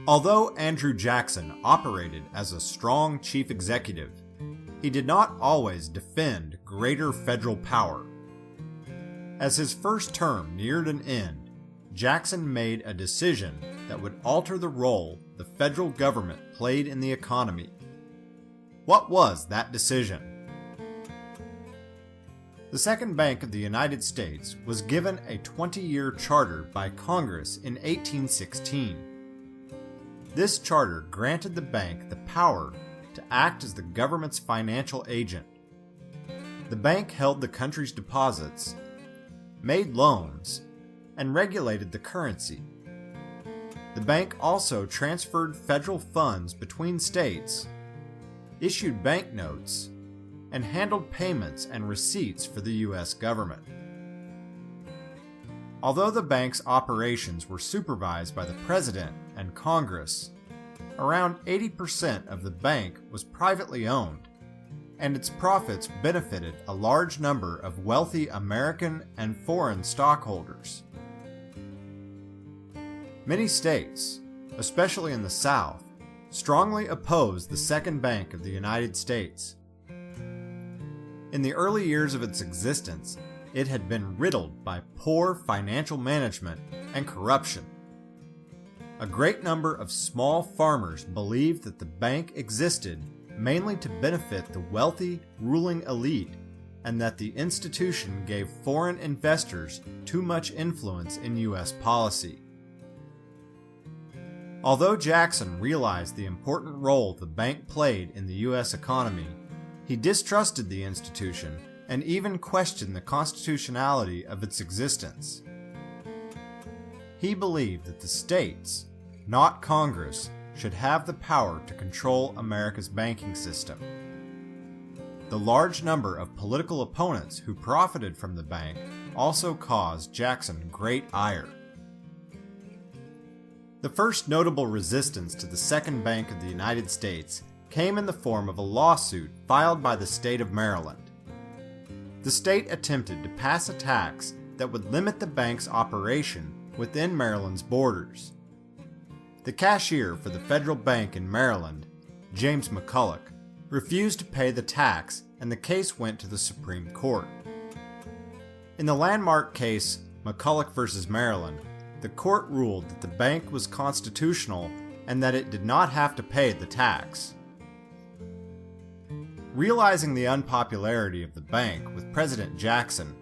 Although Andrew Jackson operated as a strong chief executive, he did not always defend greater federal power. As his first term neared an end, Jackson made a decision that would alter the role the federal government played in the economy. What was that decision? The Second Bank of the United States was given a 20-year charter by Congress in 1816. This charter granted the bank the power to act as the government's financial agent. The bank held the country's deposits, made loans, and regulated the currency. The bank also transferred federal funds between states, issued banknotes, and handled payments and receipts for the U.S. government. Although the bank's operations were supervised by the President and Congress, around 80% of the bank was privately owned, and its profits benefited a large number of wealthy American and foreign stockholders. Many states, especially in the South, strongly opposed the Second Bank of the United States. In the early years of its existence, it had been riddled by poor financial management and corruption. A great number of small farmers believed that the bank existed mainly to benefit the wealthy ruling elite, and that the institution gave foreign investors too much influence in U.S. policy. Although Jackson realized the important role the bank played in the U.S. economy, he distrusted the institution and even questioned the constitutionality of its existence. He believed that the states, not Congress, should have the power to control America's banking system. The large number of political opponents who profited from the bank also caused Jackson great ire. The first notable resistance to the Second Bank of the United States came in the form of a lawsuit filed by the state of Maryland. The state attempted to pass a tax that would limit the bank's operation within Maryland's borders. The cashier for the federal bank in Maryland, James McCulloch, refused to pay the tax, and the case went to the Supreme Court. In the landmark case McCulloch v. Maryland, the court ruled that the bank was constitutional and that it did not have to pay the tax. Realizing the unpopularity of the bank with President Jackson,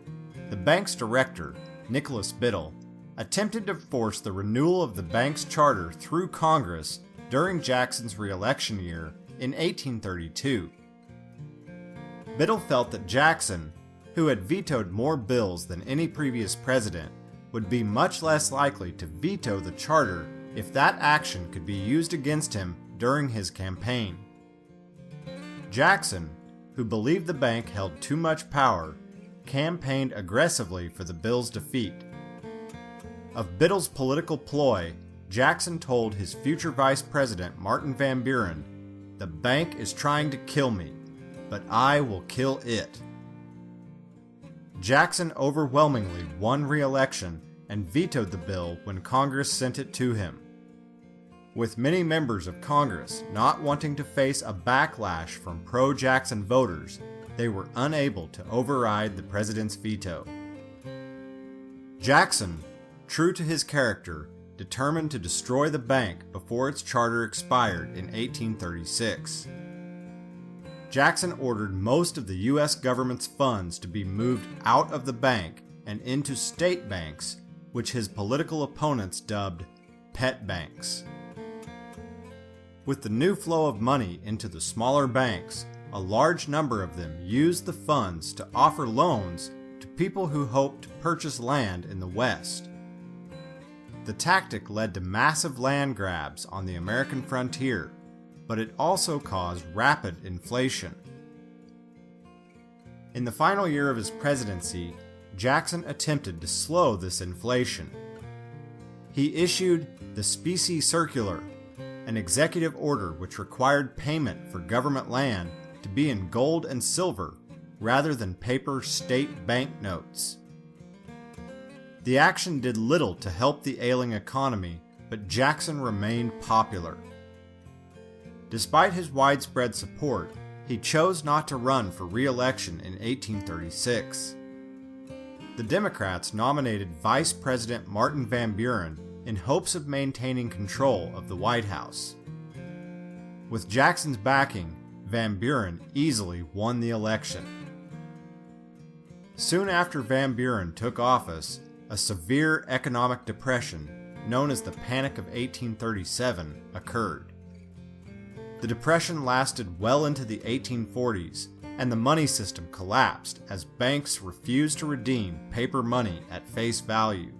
the bank's director, Nicholas Biddle, attempted to force the renewal of the bank's charter through Congress during Jackson's re-election year in 1832. Biddle felt that Jackson, who had vetoed more bills than any previous president, would be much less likely to veto the charter if that action could be used against him during his campaign. Jackson, who believed the bank held too much power, campaigned aggressively for the bill's defeat. Of Biddle's political ploy, Jackson told his future vice president Martin Van Buren, "The bank is trying to kill me, but I will kill it." Jackson overwhelmingly won re-election and vetoed the bill when Congress sent it to him. With many members of Congress not wanting to face a backlash from pro-Jackson voters, they were unable to override the president's veto. Jackson, true to his character, determined to destroy the bank before its charter expired in 1836. Jackson ordered most of the U.S. government's funds to be moved out of the bank and into state banks, which his political opponents dubbed pet banks. With the new flow of money into the smaller banks, a large number of them used the funds to offer loans to people who hoped to purchase land in the West. The tactic led to massive land grabs on the American frontier, but it also caused rapid inflation. In the final year of his presidency, Jackson attempted to slow this inflation. He issued the Specie Circular, an executive order which required payment for government land to be in gold and silver rather than paper state banknotes. The action did little to help the ailing economy, but but Jackson remained popular. Despite his widespread support, he chose not to run for re-election in 1836. The Democrats nominated Vice President Martin Van Buren in hopes of maintaining control of the White House. With Jackson's backing, Van Buren easily won the election. Soon after Van Buren took office, a severe economic depression, known as the Panic of 1837, occurred. The depression lasted well into the 1840s, and the money system collapsed as banks refused to redeem paper money at face value.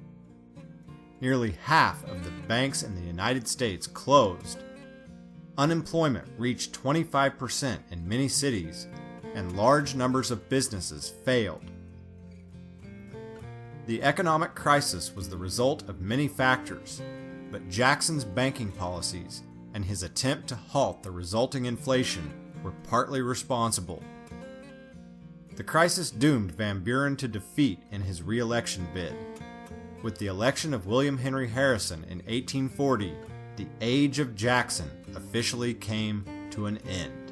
Nearly half of the banks in the United States closed. Unemployment reached 25% in many cities, and large numbers of businesses failed. The economic crisis was the result of many factors, but Jackson's banking policies and his attempt to halt the resulting inflation were partly responsible. The crisis doomed Van Buren to defeat in his re-election bid. With the election of William Henry Harrison in 1840, the Age of Jackson officially came to an end.